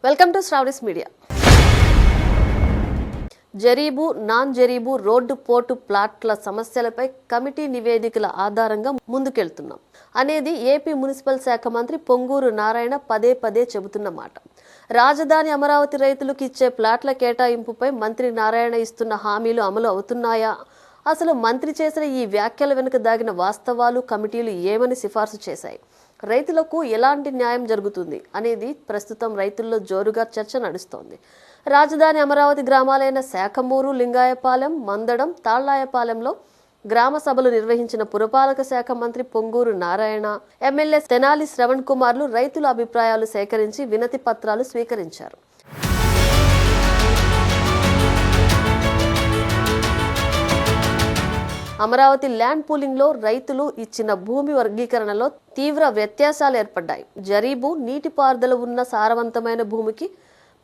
Welcome to Sravani's media. జరీబు, non జరీబు road port ప్లాట్ల సమస్యలపై కమిటీ నివేదికల ఆధారంగా ముందుకెళ్తున్నాం అనేది ఏపీ మున్సిపల్ శాఖ మంత్రి పొంగూరు నారాయణ పదే పదే చెబుతున్న మాట. రాజధాని అమరావతి రైతులకు ఇచ్చే ప్లాట్ల కేటాయింపుపై మంత్రి నారాయణ ఇస్తున్న హామీలు అమలు అవుతున్నాయా? అసలు మంత్రి చేసిన ఈ వ్యాఖ్యల వెనుక దాగిన వాస్తవాలు, కమిటీలు ఏమని సిఫార్సు చేశాయి? రైతులకు ఎలాంటి న్యాయం జరుగుతుంది అనేది ప్రస్తుతం రైతుల్లో జోరుగా చర్చ నడుస్తోంది. రాజధాని అమరావతి గ్రామాలైన శాఖమూరు, లింగాయపాలెం, మందడం, తాళ్లాయపాలెంలో గ్రామ సభలు నిర్వహించిన పురపాలక శాఖ మంత్రి పొంగూరు నారాయణ, ఎమ్మెల్యే తెనాలి శ్రవణ్ కుమార్లు రైతుల అభిప్రాయాలు సేకరించి వినతి పత్రాలు స్వీకరించారు. అమరావతి ల్యాండ్ పూలింగ్ లో రైతులు ఇచ్చిన భూమి వర్గీకరణలో తీవ్ర వ్యత్యాసాలు ఏర్పడ్డాయి. జరీబు, నీటిపారుదల ఉన్న సారవంతమైన భూమికి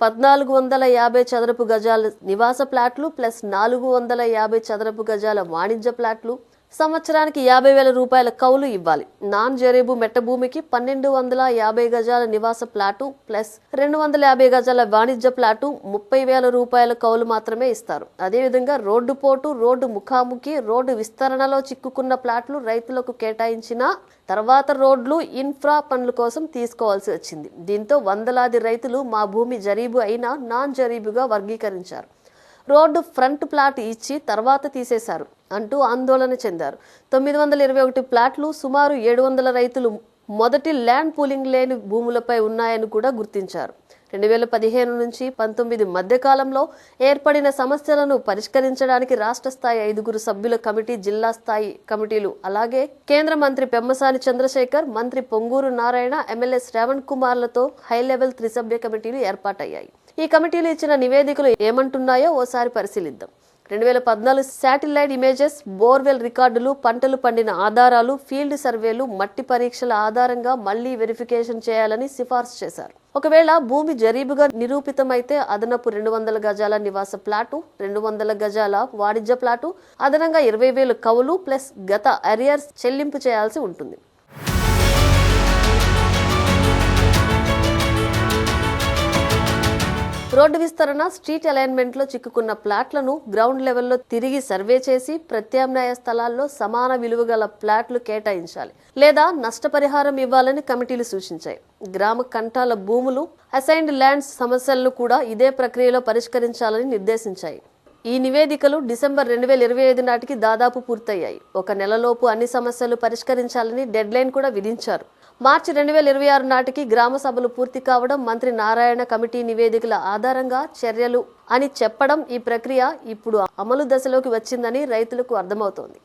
1450 చదరపు గజాల నివాస ప్లాట్లు ప్లస్ 450 చదరపు గజాల వాణిజ్య ప్లాట్లు, సంవత్సరానికి 50,000 రూపాయల కౌలు ఇవ్వాలి. నాన్ జరీబు మెట్ట భూమికి 1250 గజాల నివాస ప్లాటు ప్లస్ 250 గజాల వాణిజ్య ప్లాటు 30,000 రూపాయల కౌలు మాత్రమే ఇస్తారు. అదేవిధంగా రోడ్డు పోటు, రోడ్డు ముఖాముఖి, రోడ్డు విస్తరణలో చిక్కుకున్న ప్లాట్లు రైతులకు కేటాయించిన తర్వాత రోడ్లు, ఇన్ఫ్రా పనుల కోసం తీసుకోవాల్సి వచ్చింది. దీంతో వందలాది రైతులు మా భూమి జరీబు అయినా నాన్ జరీబుగా వర్గీకరించారు, రోడ్డు ఫ్రంట్ ప్లాట్ ఇచ్చి తర్వాత తీసేశారు అంటూ ఆందోళన చెందారు. 921 ప్లాట్లు, సుమారు 700 రైతులు మొదటి ల్యాండ్ పూలింగ్ లేని భూములపై ఉన్నాయని కూడా గుర్తించారు. 2015 నుంచి 19 మధ్య కాలంలో ఏర్పడిన సమస్యలను పరిష్కరించడానికి రాష్ట్ర స్థాయి 5 సభ్యుల కమిటీ, జిల్లా స్థాయి కమిటీలు, అలాగే కేంద్ర మంత్రి పెమ్మసాని చంద్రశేఖర్, మంత్రి పొంగూరు నారాయణ, ఎమ్మెల్యే శ్రవణ్ కుమార్లతో హై లెవెల్ త్రిసభ్య కమిటీలు ఏర్పాటయ్యాయి. ఈ కమిటీలు ఇచ్చిన నివేదికలు ఏమంటున్నాయో ఓసారి పరిశీలిద్దాం. 2014 శాటిలైట్ ఇమేజెస్, బోర్వెల్ రికార్డులు, పంటలు పండిన ఆధారాలు, ఫీల్డ్ సర్వేలు, మట్టి పరీక్షల ఆధారంగా మళ్లీ వెరిఫికేషన్ చేయాలని సిఫార్సు చేశారు. ఒకవేళ భూమి జరీబుగా నిరూపితమైతే అదనపు 200 గజాల నివాస ప్లాటు, 200 గజాల వాణిజ్య ప్లాటు, అదనంగా 20,000 కౌలు ప్లస్ గత అరియర్స్ చెల్లింపు చేయాల్సి ఉంటుంది. రోడ్డు విస్తరణ, స్ట్రీట్ అలైన్మెంట్ లో చిక్కుకున్న ప్లాట్లను గ్రౌండ్ లెవెల్లో తిరిగి సర్వే చేసి ప్రత్యామ్నాయ స్థలాల్లో సమాన విలువ గల ప్లాట్లు కేటాయించాలి లేదా నష్టపరిహారం ఇవ్వాలని కమిటీలు సూచించాయి. గ్రామ కంటాల భూములు, అసైన్డ్ ల్యాండ్స్ సమస్యలను కూడా ఇదే ప్రక్రియలో పరిష్కరించాలని నిర్దేశించాయి. ఈ నివేదికలు డిసెంబర్ 2025 నాటికి దాదాపు పూర్తయ్యాయి. 1 నెలలోపు అన్ని సమస్యలు పరిష్కరించాలని డెడ్ లైన్ కూడా విధించారు. మార్చి 2026 నాటికి గ్రామ సభలు పూర్తి కావడం, మంత్రి నారాయణ కమిటీ నివేదికల ఆధారంగా చర్యలు అని చెప్పడం, ఈ ప్రక్రియ ఇప్పుడు అమలు దశలోకి వచ్చిందని రైతులకు అర్థమవుతోంది.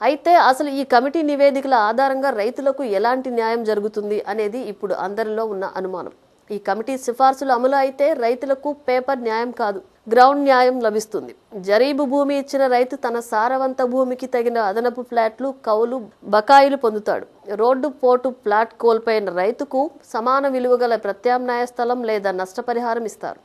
అయితే అసలు ఈ కమిటీ నివేదికల ఆధారంగా రైతులకు ఎలాంటి న్యాయం జరుగుతుంది అనేది ఇప్పుడు అందరిలో ఉన్న అనుమానం. ఈ కమిటీ సిఫార్సులు అమలు అయితే రైతులకు పేపర్ న్యాయం కాదు, గ్రౌండ్ న్యాయం లభిస్తుంది. జరీబు భూమి ఇచ్చిన రైతు తన సారవంత భూమికి తగిన అదనపు ప్లాట్లు, కౌలు, బకాయిలు పొందుతాడు. రోడ్డు పోటు ప్లాట్ కోల్పోయిన రైతుకు సమాన విలువ గల ప్రత్యామ్నాయ స్థలం లేదా నష్టపరిహారం ఇస్తారు.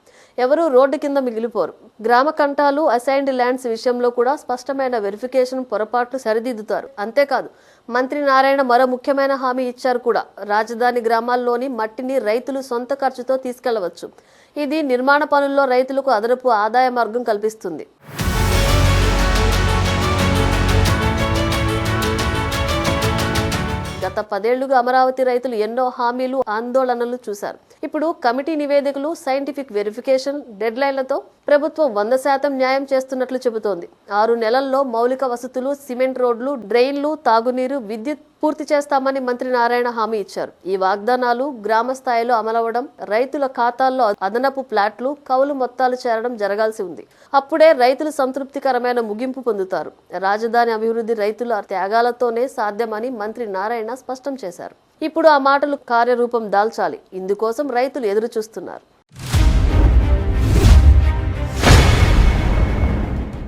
ఎవరూ రోడ్డు కింద మిగిలిపోరు. గ్రామ కంటాలు, అసైన్డ్ ల్యాండ్స్ విషయంలో కూడా స్పష్టమైన వెరిఫికేషన్, పొరపాట్లు సరిదిద్దుతారు. అంతేకాదు, మంత్రి నారాయణ మరో ముఖ్యమైన హామీ ఇచ్చారు కూడా. రాజధాని గ్రామాల్లోని మట్టిని రైతులు సొంత ఖర్చుతో తీసుకెళ్లవచ్చు. ఇది నిర్మాణ పనుల్లో రైతులకు అదనపు ఆదాయ మార్గం కల్పిస్తుంది. గత 10 ఏళ్లుగా అమరావతి రైతులు ఎన్నో హామీలు, ఆందోళనలు చూశారు. ఇప్పుడు కమిటీ నివేదికలు, సైంటిఫిక్ వెరిఫికేషన్, డెడ్ లైన్లతో ప్రభుత్వం 100% న్యాయం చేస్తున్నట్లు చెబుతోంది. 6 నెలల్లో మౌలిక వసతులు, సిమెంట్ రోడ్లు, డ్రైన్లు, తాగునీరు, విద్యుత్ పూర్తి చేస్తామని మంత్రి నారాయణ హామీ ఇచ్చారు. ఈ వాగ్దానాలు గ్రామ స్థాయిలో అమలవడం, రైతుల ఖాతాల్లో అదనపు ప్లాట్లు, కౌలు మొత్తాలు చేరడం జరగాల్సి ఉంది. అప్పుడే రైతులు సంతృప్తికరమైన ముగింపు పొందుతారు. రాజధాని అభివృద్ధి రైతుల త్యాగాలతోనే సాధ్యమని మంత్రి నారాయణ స్పష్టం చేశారు. ఇప్పుడు ఆ మాటలు కార్యరూపం దాల్చాలి. ఇందుకోసం రైతులు ఎదురు చూస్తున్నారు.